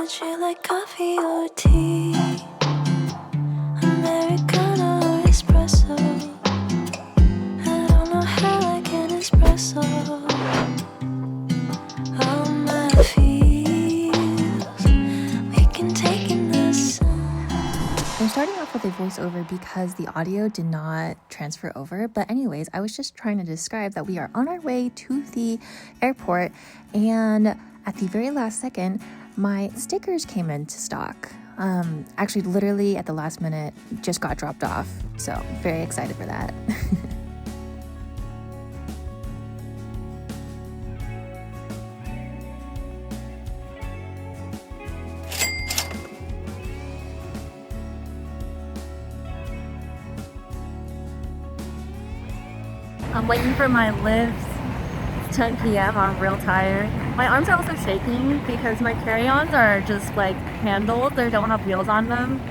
Would you like coffee or tea? Americano or espresso? I don't know how I can espresso all my feels. We can take in the sun. I'm starting off with a voiceover because the audio did not transfer over. But anyways, I was just trying to describe that we are on our way to the airport, and at the very last second, my stickers came into stock. Actually, literally at the last minute, just got dropped off. So very excited for that. I'm waiting for my lift. It's 10 p.m. I'm real tired. My arms are also shaking because my carry-ons are just like handled. They don't have wheels on them.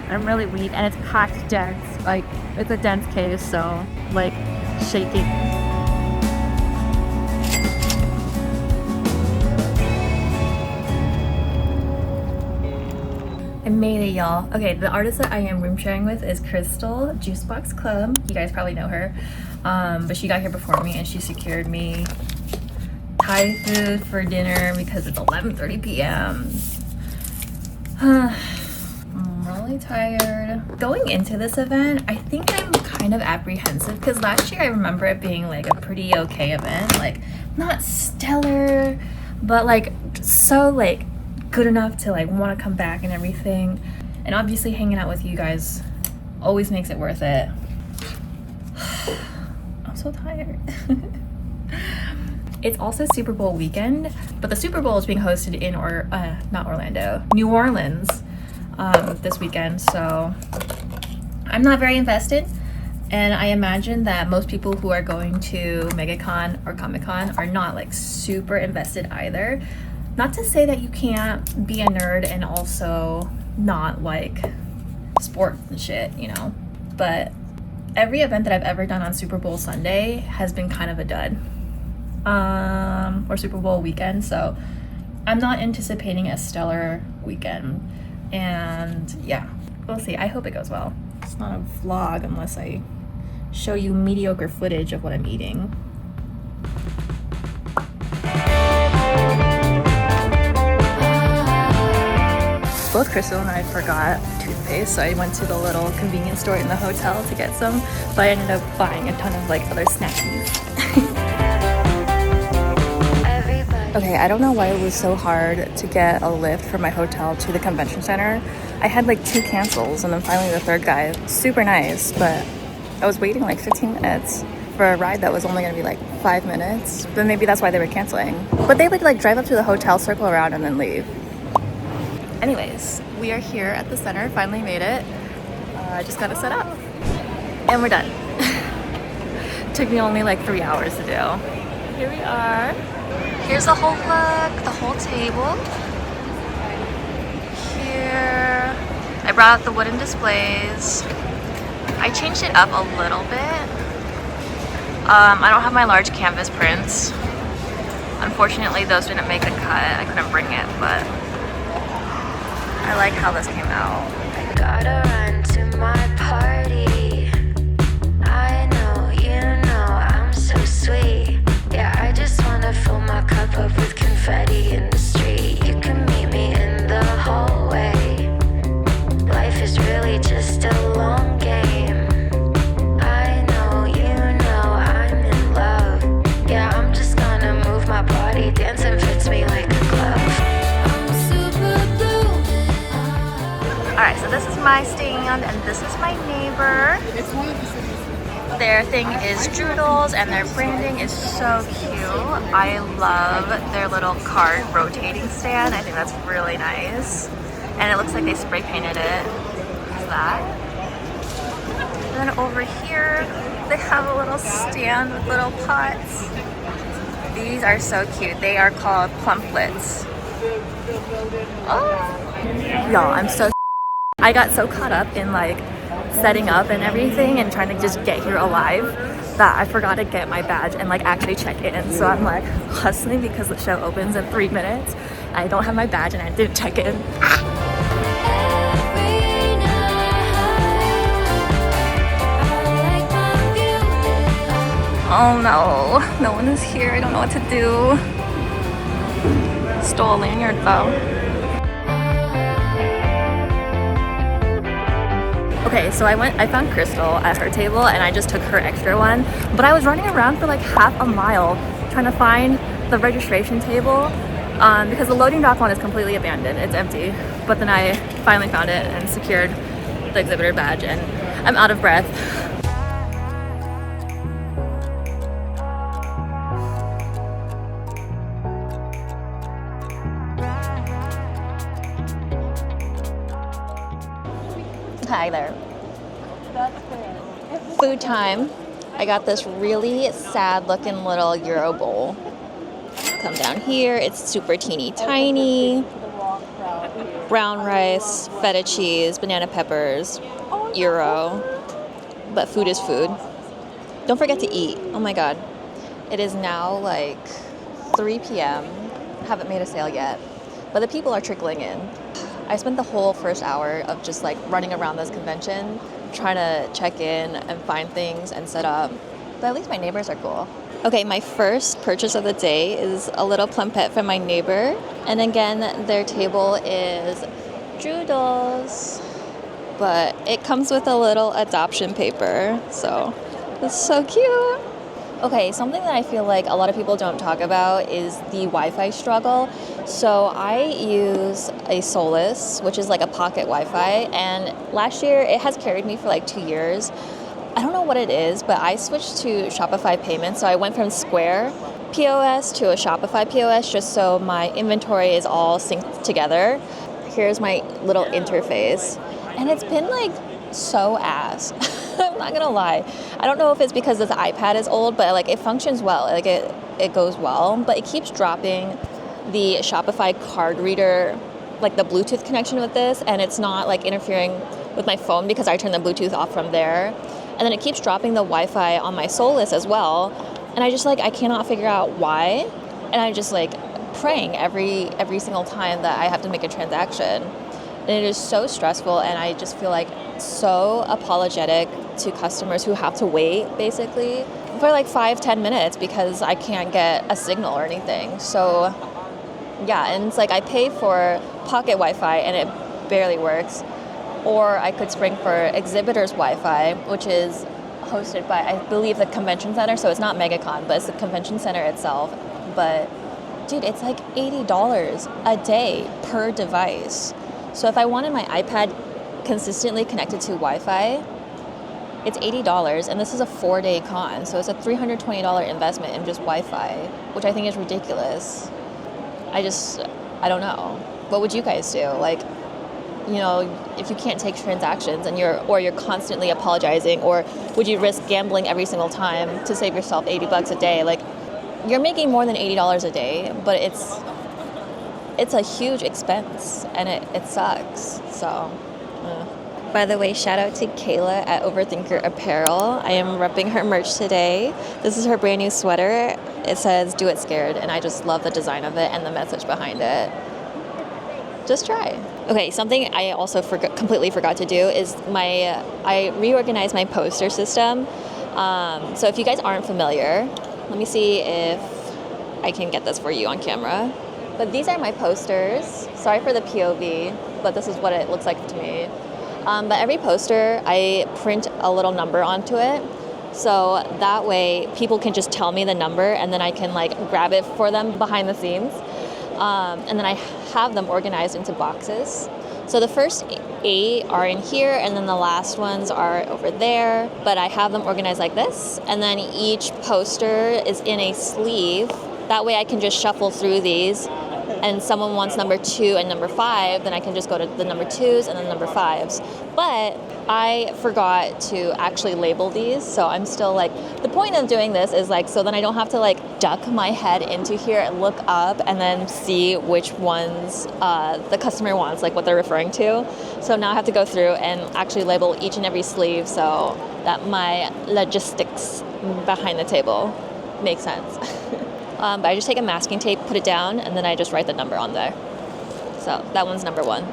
I'm really weak and it's packed dense. Like it's a dense case, so like shaking. I made it, y'all. Okay, the artist that I am room sharing with is Crystal, Juicebox Club. You guys probably know her. But she got here before me and she secured me Thai food for dinner because it's 11:30 p.m. I'm really tired. Going into this event, I think I'm kind of apprehensive because last year I remember it being like a pretty okay event. Like, not stellar, but like so like good enough to like want to come back and everything. And obviously hanging out with you guys always makes it worth it. I'm so tired. It's also Super Bowl weekend, but the Super Bowl is being hosted in not Orlando, New Orleans this weekend, so I'm not very invested. And I imagine that most people who are going to Megacon or Comic-Con are not like super invested either. Not to say that you can't be a nerd and also not like sports and shit, you know, but every event that I've ever done on Super Bowl Sunday has been kind of a dud, or Super Bowl weekend, so I'm not anticipating a stellar weekend. And yeah, we'll see. I hope it goes well. It's not a vlog unless I show you mediocre footage of what I'm eating. Both Crystal and I forgot toothpaste, so I went to the little convenience store in the hotel to get some, but I ended up buying a ton of like other snackies. Okay, I don't know why it was so hard to get a lift from my hotel to the convention center. I had like 2 cancels, and then finally the third guy, super nice, but I was waiting like 15 minutes for a ride that was only gonna be like 5 minutes. But maybe that's why they were canceling. But they would like drive up to the hotel, circle around, and then leave. Anyways, we are here at the center, finally made it. I just got it set up. And we're done. Took me only like 3 hours to do. Here we are. Here's the whole look, the whole table. Here, I brought out the wooden displays. I changed it up a little bit. I don't have my large canvas prints. Unfortunately, those didn't make the cut. I couldn't bring it, but I like how this came out. I gotta run to my party. I know, you know, I'm so sweet. Yeah, I just wanna fill my cup up with confetti in the street. You can meet me in the hallway. Life is really just a long game. I know, you know, I'm in love. Yeah, I'm just gonna move my body. Dancing fits me like a glove. Alright, so this is my stand, and this is my neighbor. Their thing is Droodles, and their branding is so cute. I love their little card rotating stand. I think that's really nice. And it looks like they spray painted it. There's that. And then over here, they have a little stand with little pots. These are so cute. They are called plumplets. Oh, y'all, I got so caught up in like setting up and everything and trying to just get here alive that I forgot to get my badge and like actually check in. So I'm like hustling because the show opens in 3 minutes I don't have my badge and I didn't check in. Oh no, no one is here. I don't know what to do. Stole a lanyard though. Okay, so I found Crystal at her table and I just took her extra one. But I was running around for like half a mile trying to find the registration table because the loading dock one is completely abandoned. It's empty. But then I finally found it and secured the exhibitor badge and I'm out of breath. Hi there. Food time. I got this really sad looking little Euro bowl. Come down here, it's super teeny tiny. Brown rice, feta cheese, banana peppers, Euro. But food is food. Don't forget to eat. Oh my god. It is now like 3 p.m. Haven't made a sale yet. But the people are trickling in. I spent the whole first hour of just like running around this convention, trying to check in and find things and set up. But at least my neighbors are cool. Okay, my first purchase of the day is a little plumpette from my neighbor. And again, their table is Judos. But it comes with a little adoption paper. So it's so cute. Okay, something that I feel like a lot of people don't talk about is the Wi-Fi struggle. So I use a Solus, which is like a pocket Wi-Fi, and last year it has carried me for like 2 years. I don't know what it is, but I switched to Shopify payments. So I went from Square POS to a Shopify POS just so my inventory is all synced together. Here's my little interface. And it's been like so ass. I'm not gonna lie. I don't know if it's because this iPad is old, but like it functions well. Like it goes well, but it keeps dropping the Shopify card reader, like the Bluetooth connection with this, and it's not like interfering with my phone because I turn the Bluetooth off from there. And then it keeps dropping the Wi-Fi on my Solus as well. And I just like I cannot figure out why. And I just like praying every single time that I have to make a transaction. And it is so stressful, and I just feel like so apologetic to customers who have to wait basically for like 5-10 minutes because I can't get a signal or anything. So yeah, and it's like I pay for pocket Wi-Fi and it barely works, or I could spring for exhibitors Wi-Fi, which is hosted by I believe the convention center. So it's not Megacon, but it's the convention center itself. But dude, it's like $80 a day per device. So if I wanted my iPad consistently connected to Wi-Fi, it's $80, and this is a 4-day con, so it's a $320 investment in just Wi-Fi, which I think is ridiculous. I don't know. What would you guys do? Like, you know, if you can't take transactions and you're constantly apologizing, or would you risk gambling every single time to save yourself $80 a day? Like, you're making more than $80 a day, but it's a huge expense, and it sucks. So, By the way, shout out to Kayla at Overthinker Apparel. I am repping her merch today. This is her brand new sweater. It says, "Do it scared," and I just love the design of it and the message behind it. Just try. Okay, something I also completely forgot to do is I reorganized my poster system. So if you guys aren't familiar, let me see if I can get this for you on camera. But these are my posters. Sorry for the POV, but this is what it looks like to me. But every poster, I print a little number onto it. So that way people can just tell me the number, and then I can like grab it for them behind the scenes. And then I have them organized into boxes. So the first 8 are in here, and then the last ones are over there. But I have them organized like this. And then each poster is in a sleeve. That way I can just shuffle through these. And someone wants number 2 and number 5, then I can just go to the number 2s and the number 5s. But I forgot to actually label these, so I'm still like, the point of doing this is like, so then I don't have to like duck my head into here and look up and then see which ones the customer wants, like what they're referring to. So now I have to go through and actually label each and every sleeve so that my logistics behind the table makes sense. But I just take a masking tape, put it down, and then I just write the number on there. So that one's number 1.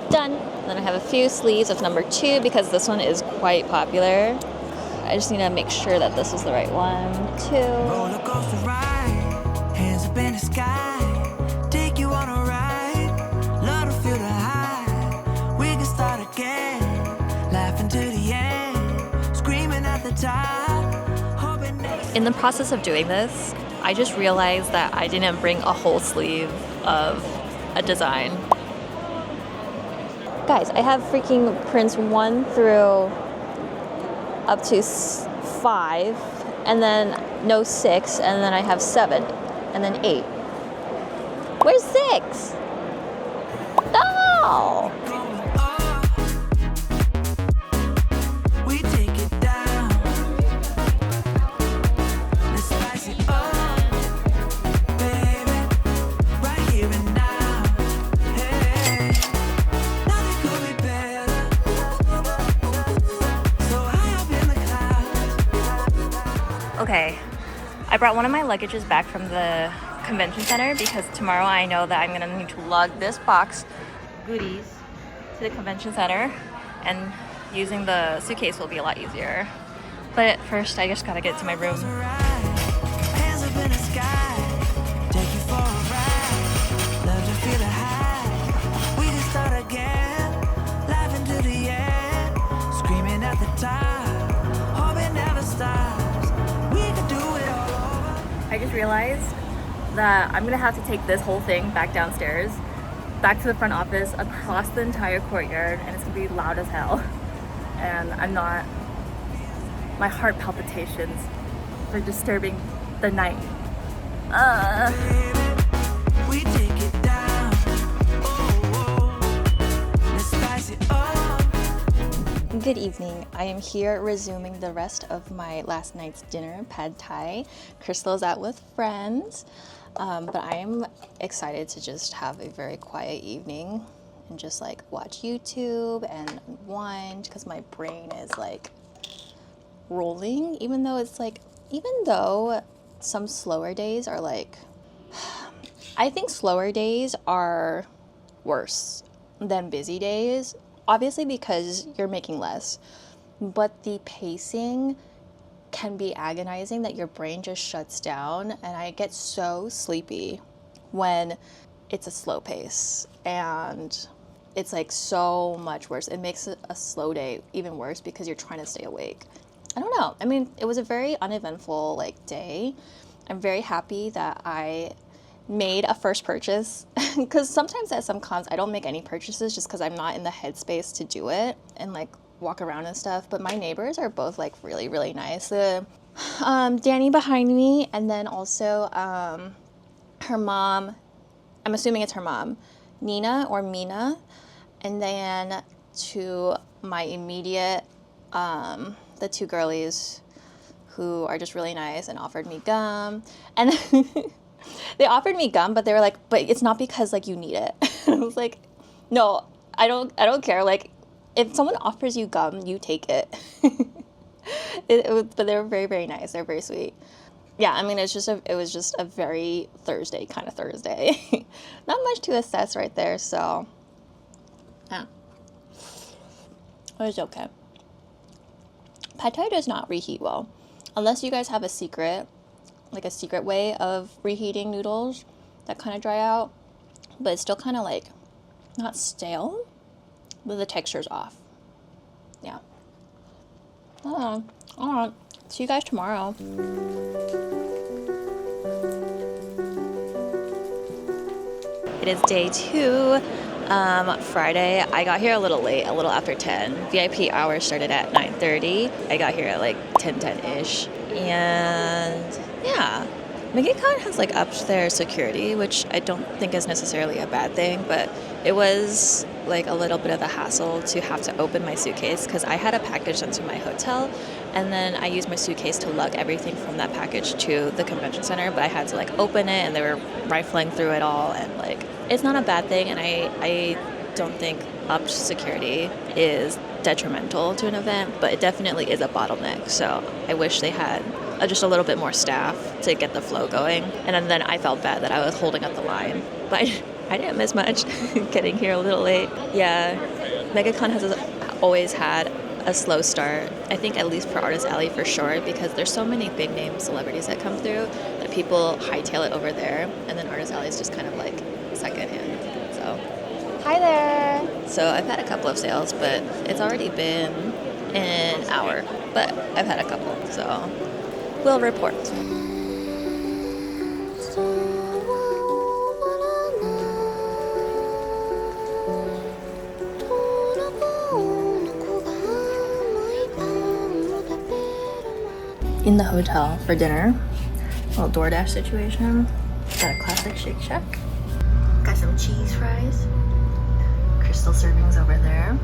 Done. And then I have a few sleeves of number 2 because this one is quite popular. I just need to make sure that this is the right one, too. Roller coaster ride, hands up in the sky, take you on a ride, love to feel the high. We can start again, laughing to the end, screaming at the top, hoping next. In the process of doing this, I just realized that I didn't bring a whole sleeve of a design. Guys, I have freaking prints 1 through up to 5, and then no 6, and then I have 7, and then 8. Where's 6? No! We take it down, let's spice it up, baby, right here and now. Hey, nothing could be better. So high up in the clouds. Okay, I brought one of my luggages back from the convention center because tomorrow I know that I'm gonna need to lug this box goodies to the convention center, and using the suitcase will be a lot easier. But first I just gotta get to my room. Hands up in the sky, take you for a ride, love to feel the high. We can start again, laughing to the end, screaming at the top, hope it never stops. We can do it all over. I just realized that I'm gonna have to take this whole thing back downstairs, back to the front office, across the entire courtyard, and it's gonna be loud as hell. And my heart palpitations for disturbing the night. We take it down, let's spice it up. Good evening. I am here resuming the rest of my last night's dinner, pad thai. Crystal's out with friends, but I am excited to just have a very quiet evening and just like watch YouTube and unwind because my brain is like rolling, even though some slower days are like, I think slower days are worse than busy days, obviously because you're making less, but the pacing can be agonizing that your brain just shuts down, and I get so sleepy when it's a slow pace, and it's like so much worse. It makes a slow day even worse because you're trying to stay awake. I don't know. I mean, it was a very uneventful like day. I'm very happy that I made a first purchase because sometimes at some cons I don't make any purchases just because I'm not in the headspace to do it and like walk around and stuff. But my neighbors are both like really, really nice. Danny behind me, and then also her mom, I'm assuming it's her mom, Nina or Mina, and then to my immediate, the 2 girlies who are just really nice and offered me gum. And they offered me gum, but they were like, but it's not because like you need it. And I was like, no, I don't care. Like if someone offers you gum, you take it. But they were very, very nice. They're very sweet. Yeah, I mean, it was just a very Thursday kind of Thursday. Not much to assess right there, so yeah. It was okay. Pad Thai does not reheat well. Unless you guys have a secret way of reheating noodles that kind of dry out, but it's still kind of like not stale, but the texture's off. Yeah. All right. See you guys tomorrow. It is day 2, Friday. I got here a little late, a little after 10. VIP hour started at 9:30. I got here at like 10:10-ish. And yeah, Megacon has like upped their security, which I don't think is necessarily a bad thing, but it was like a little bit of a hassle to have to open my suitcase because I had a package sent to my hotel, and then I used my suitcase to lug everything from that package to the convention center, but I had to like open it and they were rifling through it all, and like it's not a bad thing, and I don't think upped security is detrimental to an event, but it definitely is a bottleneck. So I wish they had just a little bit more staff to get the flow going. And then I felt bad that I was holding up the line. But I didn't miss much getting here a little late. Yeah, Megacon has always had a slow start. I think at least for Artist Alley for sure, because there's so many big name celebrities that come through that people hightail it over there, and then Artist Alley is just kind of like second hand. So, hi there. So I've had a couple of sales, but it's already been an hour. But I've had a couple, so we'll report. In the hotel for dinner, a little DoorDash situation. Got a classic Shake Shack. Got some cheese fries. Crystal servings over there.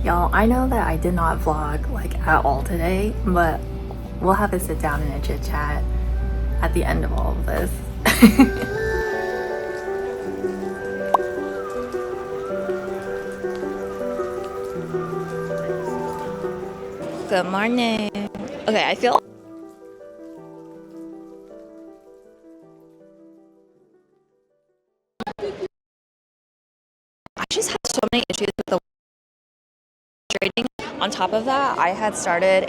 Y'all, I know that I did not vlog like at all today, but we'll have a sit down and a chit chat at the end of all of this. Good morning. Okay, I feel I just had so many issues with the trading. On top of that, I had started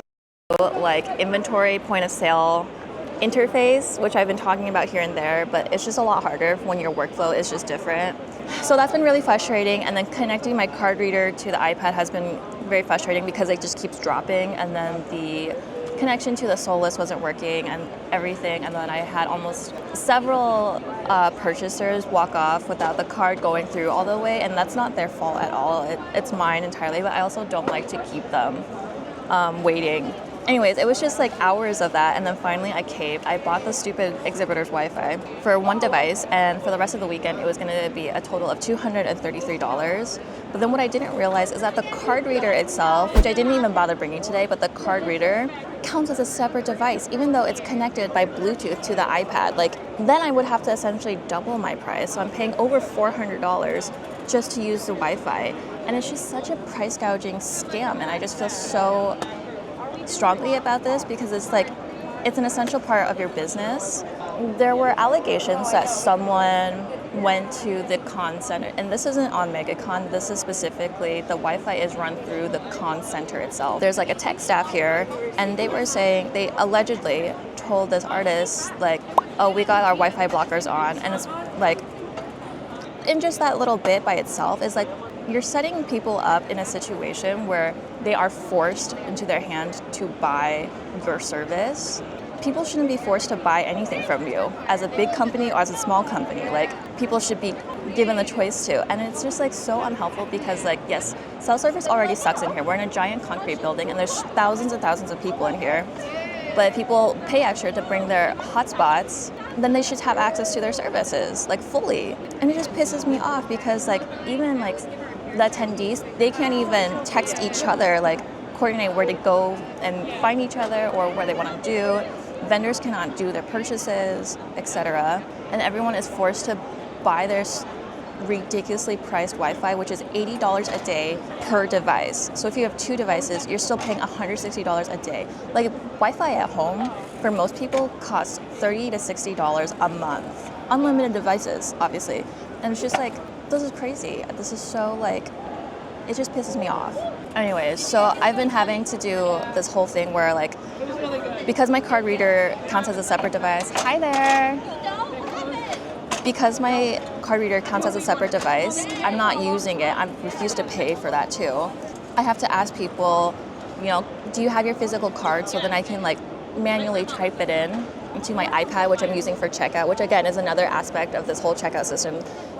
like inventory point of sale interface, which I've been talking about here and there, but it's just a lot harder when your workflow is just different. So that's been really frustrating, and then connecting my card reader to the iPad has been very frustrating because it just keeps dropping, and then the connection to the Solus wasn't working and everything, and then I had almost several purchasers walk off without the card going through all the way, and that's not their fault at all. It's mine entirely, but I also don't like to keep them waiting. Anyways, it was just like hours of that, and then finally I caved. I bought the stupid exhibitor's Wi-Fi for one device, and for the rest of the weekend it was going to be a total of $233. But then what I didn't realize is that the card reader itself, which I didn't even bother bringing today, but the card reader counts as a separate device, even though it's connected by Bluetooth to the iPad. Like, then I would have to essentially double my price, so I'm paying over $400 just to use the Wi-Fi. And it's just such a price gouging scam, and I just feel so strongly about this because it's like, it's an essential part of your business. There were allegations that someone went to the con center, and this isn't on Megacon, this is specifically, the Wi-Fi is run through the con center itself. There's like a tech staff here, and they were saying, they allegedly told this artist like, oh, we got our Wi-Fi blockers on, and it's like, in just that little bit by itself is like, you're setting people up in a situation where they are forced into their hand to buy your service. People shouldn't be forced to buy anything from you as a big company or as a small company. Like, people should be given the choice to. And it's just like so unhelpful because, like, yes, cell service already sucks in here. We're in a giant concrete building and there's thousands and thousands of people in here. But if people pay extra to bring their hotspots, then they should have access to their services, like, fully. And it just pisses me off because, like, even like the attendees, they can't even text each other, like coordinate where to go and find each other or where they want to do. Vendors cannot do their purchases, etc. And everyone is forced to buy their ridiculously priced Wi-Fi, which is $80 a day per device. So if you have two devices, you're still paying $160 a day. Like, Wi-Fi at home for most people costs $30 to $60 a month. Unlimited devices, obviously. And it's just like, this is crazy. This is so, like, it just pisses me off. Anyways, so I've been having to do this whole thing where, like, because my card reader counts as a separate device. Hi there. Because my card reader counts as a separate device, I'm not using it. I refuse to pay for that too. I have to ask people, you know, do you have your physical card, so then I can, like, manually type it in into my iPad, which I'm using for checkout, which again is another aspect of this whole checkout system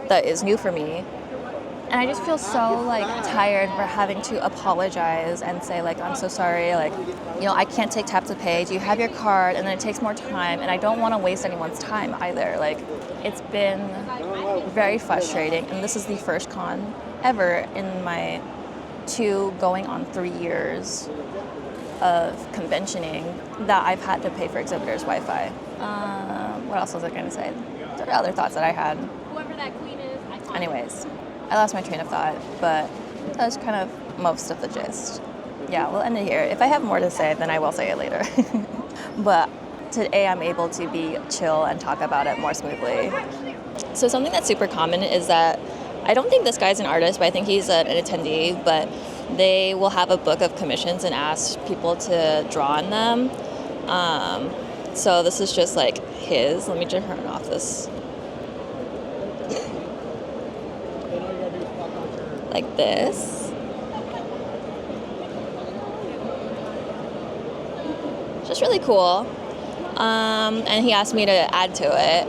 that is new for me. And I just feel so, like, tired for having to apologize and say, like, I'm so sorry, like, you know, I can't take tap to pay. Do you have your card? And then it takes more time, and I don't want to waste anyone's time either. Like, it's been very frustrating, and this is the first con ever in my 2 going on 3 years of conventioning that I've had to pay for exhibitors' Wi-Fi. What else was I going to say? There are other thoughts that I had. Whoever that queen is, Anyways, I lost my train of thought, but that was kind of most of the gist. yeah, we'll end it here. If I have more to say, then I will say it later. But today I'm able to be chill and talk about it more smoothly. So something that's super common is that I don't think this guy's an artist, but I think he's an attendee, but they will have a book of commissions and ask people to draw on them. So this is just like his. Let me just turn off this. Like this. Just really cool. And he asked me to add to it.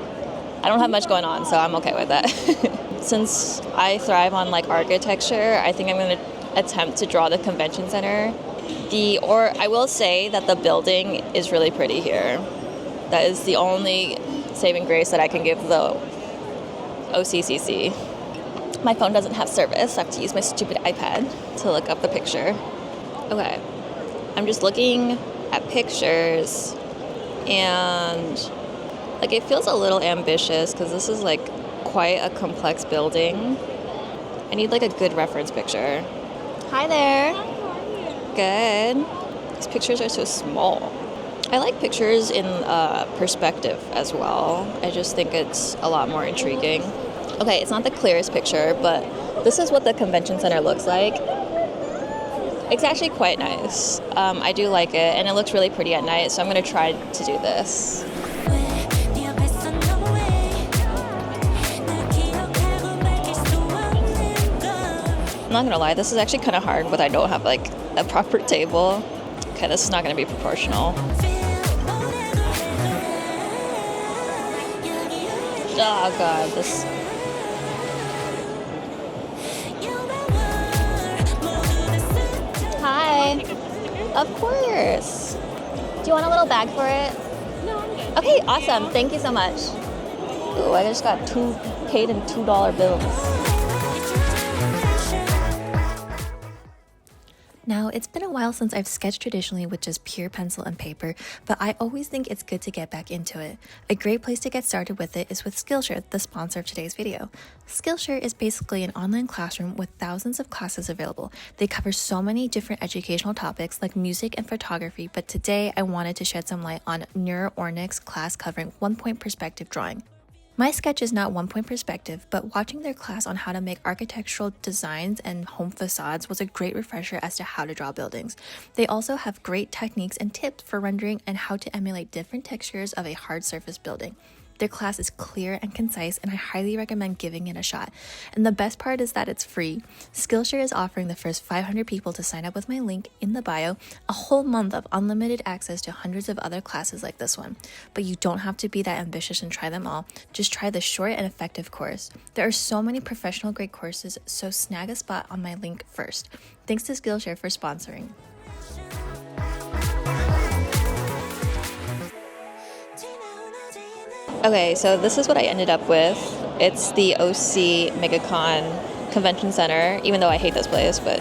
I don't have much going on, so I'm okay with that. Since I thrive on like architecture, I think I'm going to attempt to draw the convention center. I will say that the building is really pretty here. That is the only saving grace that I can give the OCCC. My phone doesn't have service. I have to use my stupid iPad to look up the picture. Okay, I'm just looking at pictures, and like it feels a little ambitious because this is like quite a complex building. I need like a good reference picture. Hi there. Good. These pictures are so small. I like pictures in perspective as well. I just think it's a lot more intriguing. Okay, it's not the clearest picture, but this is what the convention center looks like. It's actually quite nice. I do like it, and it looks really pretty at night, so I'm going to try to do this. I'm not gonna lie, this is actually kind of hard when I don't have like a proper table. Okay, this is not gonna be proportional. Oh god, this. Hi. Of course. Do you want a little bag for it? No, I'm good. Okay, awesome. Thank you so much. Ooh, I just got paid in $2 bills. Now, it's been a while since I've sketched traditionally with just pure pencil and paper, but I always think it's good to get back into it. A great place to get started with it is with Skillshare, the sponsor of today's video. Skillshare is basically an online classroom with thousands of classes available. They cover so many different educational topics like music and photography, but today I wanted to shed some light on Neuroornic's class covering 1-point perspective drawing. My sketch is not 1-point perspective, but watching their class on how to make architectural designs and home facades was a great refresher as to how to draw buildings. They also have great techniques and tips for rendering and how to emulate different textures of a hard surface building. Their class is clear and concise, and I highly recommend giving it a shot. And the best part is that it's free. Skillshare is offering the first 500 people to sign up with my link in the bio a whole month of unlimited access to hundreds of other classes like this one. But you don't have to be that ambitious and try them all. Just try the short and effective course. There are so many professional grade courses, so snag a spot on my link first. Thanks to Skillshare for sponsoring. Okay, so this is what I ended up with. It's the OC Megacon Convention Center, even though I hate this place, but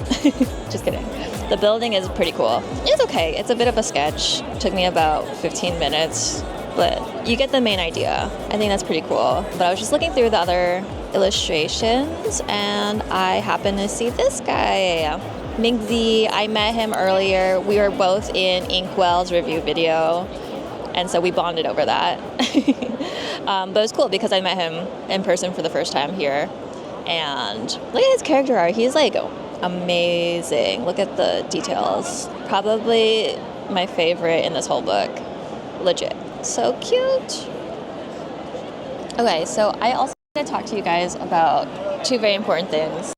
just kidding. The building is pretty cool. It's okay. It's a bit of a sketch. It took me about 15 minutes, but you get the main idea. I think that's pretty cool. But I was just looking through the other illustrations, and I happened to see this guy, Mingzi. I met him earlier. We were both in Inkwell's review video, and so we bonded over that. But it was cool because I met him in person for the first time here. And look at his character art. He's like amazing. Look at the details. Probably my favorite in this whole book. Legit. So cute. Okay, so I also want to talk to you guys about two very important things.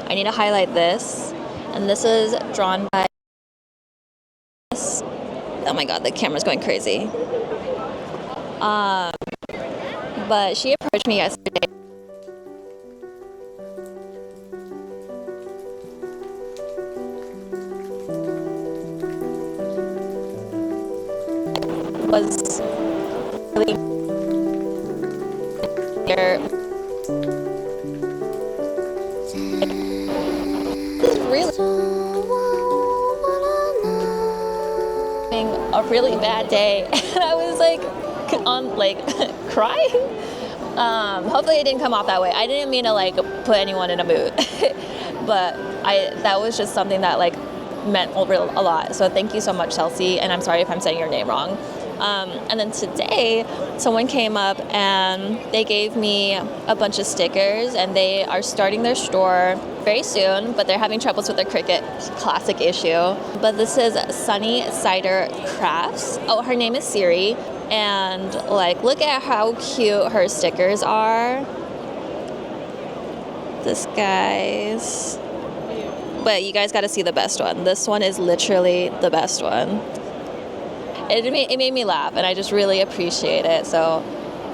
I need to highlight this. And this is drawn by... Oh my god, the camera's going crazy. But she approached me yesterday. Was really a really bad day, and I was like crying. Hopefully it didn't come off that way. I didn't mean to like put anyone in a mood, but that was just something that like meant a lot. So thank you so much, Chelsea, and I'm sorry if I'm saying your name wrong. And then today, someone came up and they gave me a bunch of stickers, and they are starting their store very soon, but they're having troubles with their Cricut classic issue. But this is Sunny Cider Crafts. Oh, her name is Siri, and like, look at how cute her stickers are. This guy's, but you guys got to see the best one. This one is literally the best one. It made me laugh, and I just really appreciate it. So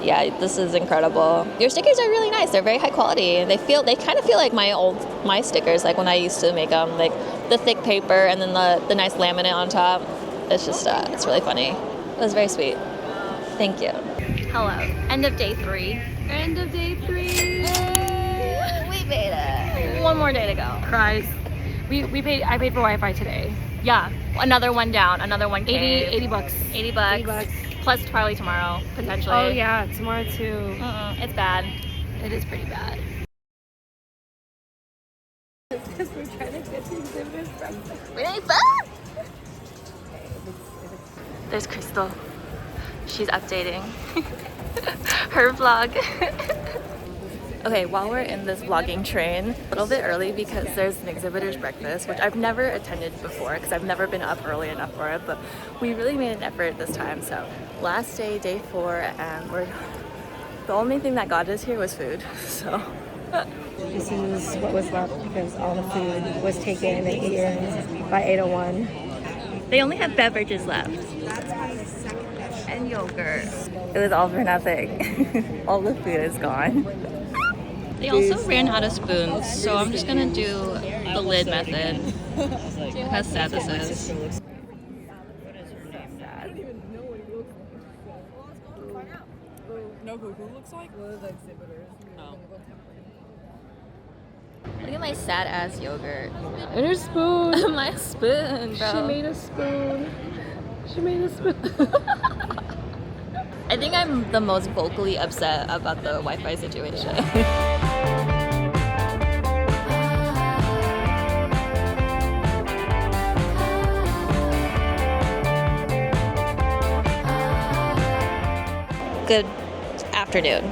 yeah, this is incredible. Your stickers are really nice. They're very high quality. They kind of feel like my stickers, like when I used to make them, like the thick paper and then the nice laminate on top. It's just it's really funny. It was very sweet. Thank you. Hello. End of day 3. End of day 3. We made it. One more day to go. Cries. I paid for Wi-Fi today. Yeah, another one down, another one came. 80 bucks. 80 bucks. Plus Charlie tomorrow, potentially. Oh yeah, tomorrow too. It's bad. It is pretty bad. Because we're trying to get to exhibitors breakfast. Really fun! There's Crystal. She's updating her vlog. Okay, while we're in this vlogging train, a little bit early because there's an exhibitor's breakfast, which I've never attended before because I've never been up early enough for it, but we really made an effort this time. So last day, day 4, and the only thing that got us here was food, so. This is what was left because all the food was taken and eaten by 8:01. They only have beverages left. And yogurt. It was all for nothing. All the food is gone. They also ran out of spoons, so I'm just gonna do the lid method. Look how sad this is. Look at my sad ass yogurt. And her spoon. My spoon, bro. She made a spoon. She made a spoon. I think I'm the most vocally upset about the Wi-Fi situation. Good afternoon.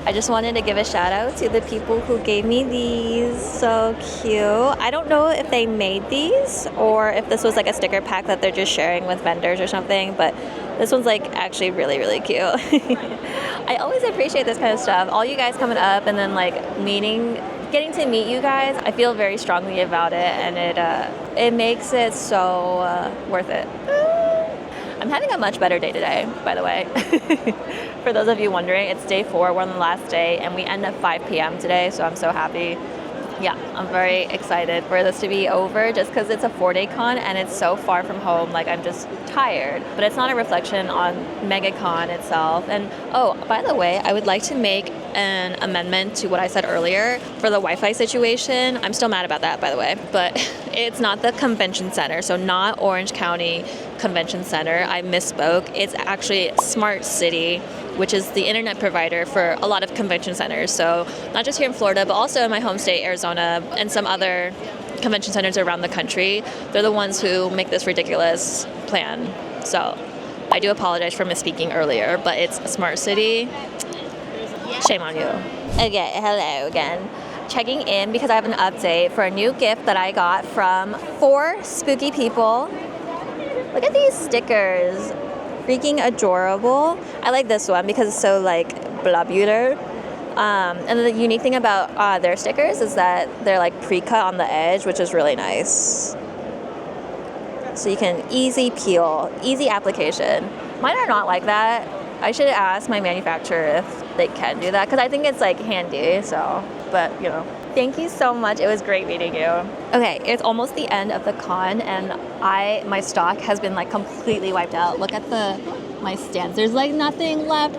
I just wanted to give a shout out to the people who gave me these. So cute. I don't know if they made these or if this was like a sticker pack that they're just sharing with vendors or something, but this one's like actually really, really cute. I always appreciate this kind of stuff. All you guys coming up and then like getting to meet you guys, I feel very strongly about it, and it makes it so worth it. I'm having a much better day today, by the way. For those of you wondering, it's day 4, we're on the last day, and we end at 5 p.m. today, so I'm so happy. Yeah, I'm very excited for this to be over just because it's a 4-day con and it's so far from home, like I'm just tired. But it's not a reflection on Megacon itself. And oh, by the way, I would like to make an amendment to what I said earlier for the Wi-Fi situation. I'm still mad about that, by the way, but it's not the convention center, so not Orange County Convention Center. I misspoke. It's actually Smart City, which is the internet provider for a lot of convention centers. So not just here in Florida, but also in my home state, Arizona, and some other convention centers around the country. They're the ones who make this ridiculous plan. So I do apologize for misspeaking earlier, but it's Smart City. Shame on you. Okay, hello again. Checking in because I have an update for a new gift that I got from 4 spooky people. Look at these stickers. Freaking adorable. I like this one because it's so like blobular. And the unique thing about their stickers is that they're like pre-cut on the edge, which is really nice. So you can easy peel, easy application. Mine are not like that. I should ask my manufacturer if they can do that because I think it's like handy. So, but you know. Thank you so much. It was great meeting you. Okay, it's almost the end of the con, and my stock has been like completely wiped out. Look at my stands. There's like nothing left.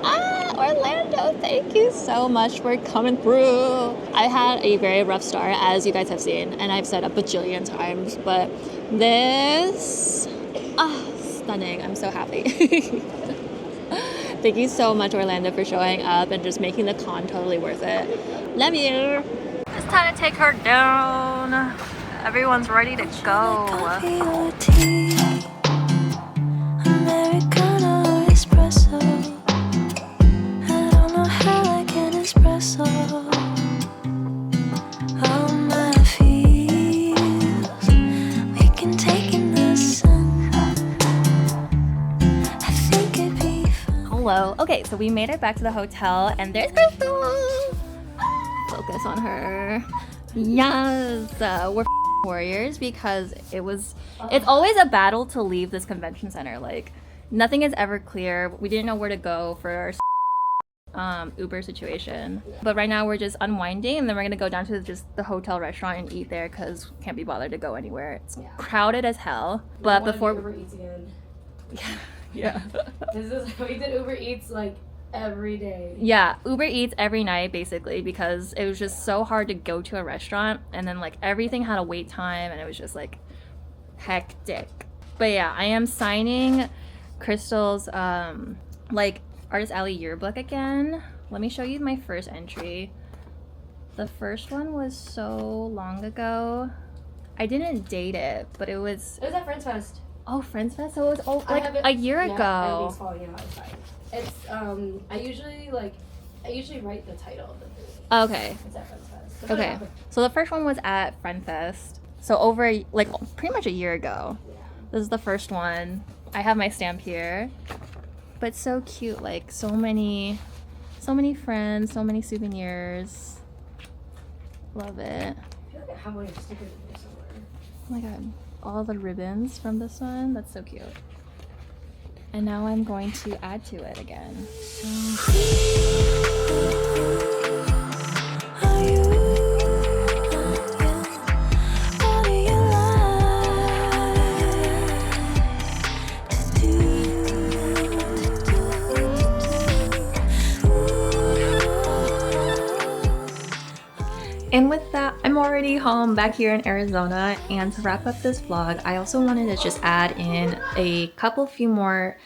Orlando, thank you so much for coming through. I had a very rough start, as you guys have seen, and I've said a bajillion times, but this, stunning. I'm so happy. Thank you so much, Orlando, for showing up and just making the con totally worth it. Love you. It's time to take her down. Everyone's ready to go. Coffee or tea, Americano or espresso. I don't know how I can espresso all my feels. We can take in the sun. I think it'd be fun. Hello. Okay, so we made it back to the hotel, and there's Crystal. Focus on her. Yes, we're warriors because it's always a battle to leave this convention center. Like, nothing is ever clear. We didn't know where to go for our Uber situation, but right now we're just unwinding, and then we're gonna go down to just the hotel restaurant and eat there because can't be bothered to go anywhere. It's crowded as hell. But before Uber Eats again. yeah. We did Uber Eats like every day. Yeah, Uber Eats every night basically because it was just so hard to go to a restaurant, and then like everything had a wait time, and it was just like hectic. But yeah, I am signing Crystal's like Artist Alley yearbook again. Let me show you my first entry. The first one was so long ago. I didn't date it, but it was at Friends Fest. oh, Friends Fest. So it was I like have it- a year yeah, ago. everything's falling out. It's fine. It's I usually write the title of the thing. Okay. It's at Friends Fest. Okay, so the first one was at Friend Fest. So over like pretty much a year ago. Yeah. This is the first one. I have my stamp here, but so cute. Like so many friends, so many souvenirs. Love it. I feel like I have one of your stickers in here somewhere. Oh my god, all the ribbons from this one. That's so cute. And now I'm going to add to it again. Are you? What do you like to And with that, I'm already home back here in Arizona. And to wrap up this vlog, I also wanted to just add in a few more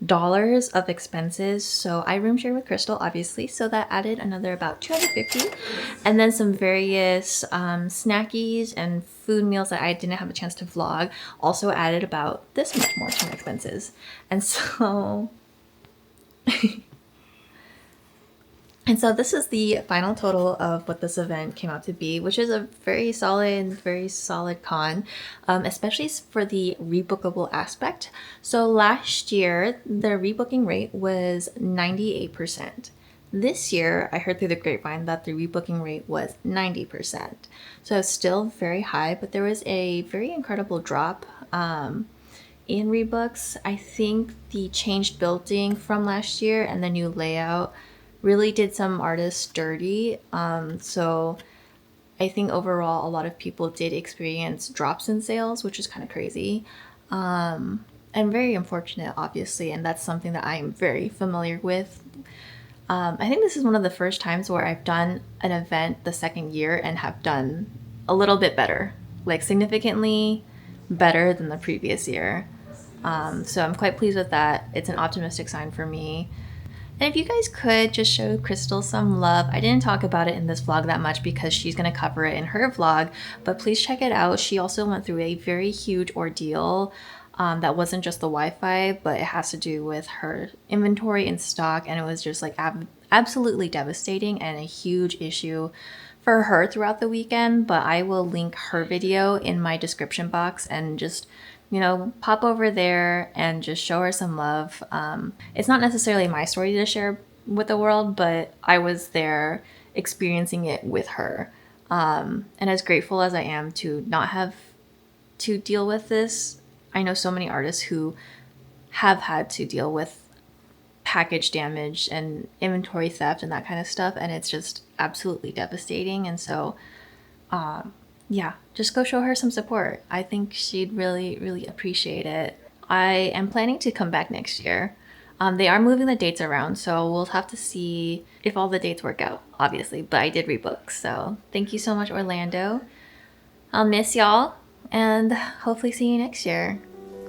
dollars of expenses. So I room share with Crystal, obviously, so that added another about $250, and then some various snackies and food meals that I didn't have a chance to vlog also added about this much more to my expenses. And so and so this is the final total of what this event came out to be, which is a very solid con, especially for the rebookable aspect. So last year, the rebooking rate was 98%. This year, I heard through the grapevine that the rebooking rate was 90%. So it's still very high, but there was a very incredible drop in rebooks. I think the changed building from last year and the new layout really did some artists dirty. So I think overall a lot of people did experience drops in sales, which is kind of crazy and very unfortunate, obviously, and that's something that I am very familiar with. I think this is one of the first times where I've done an event the second year and have done a little bit better, like significantly better than the previous year. So I'm quite pleased with that. It's an optimistic sign for me. And if you guys could just show Crystal some love. I didn't talk about it in this vlog that much because she's going to cover it in her vlog, but please check it out. She also went through a very huge ordeal that wasn't just the Wi-Fi, but it has to do with her inventory in stock, and it was just like absolutely devastating and a huge issue for her throughout the weekend. But I will link her video in my description box, and just, you know, pop over there and just show her some love. It's not necessarily my story to share with the world, but I was there experiencing it with her. And as grateful as I am to not have to deal with this, I know so many artists who have had to deal with package damage and inventory theft and that kind of stuff, and it's just absolutely devastating. And so yeah, just go show her some support. I think she'd really appreciate it. I am planning to come back next year. They are moving the dates around, so we'll have to see if all the dates work out, obviously, but I did rebook. So thank you so much, Orlando. I'll miss y'all, and hopefully see you next year.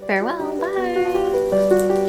Farewell, bye!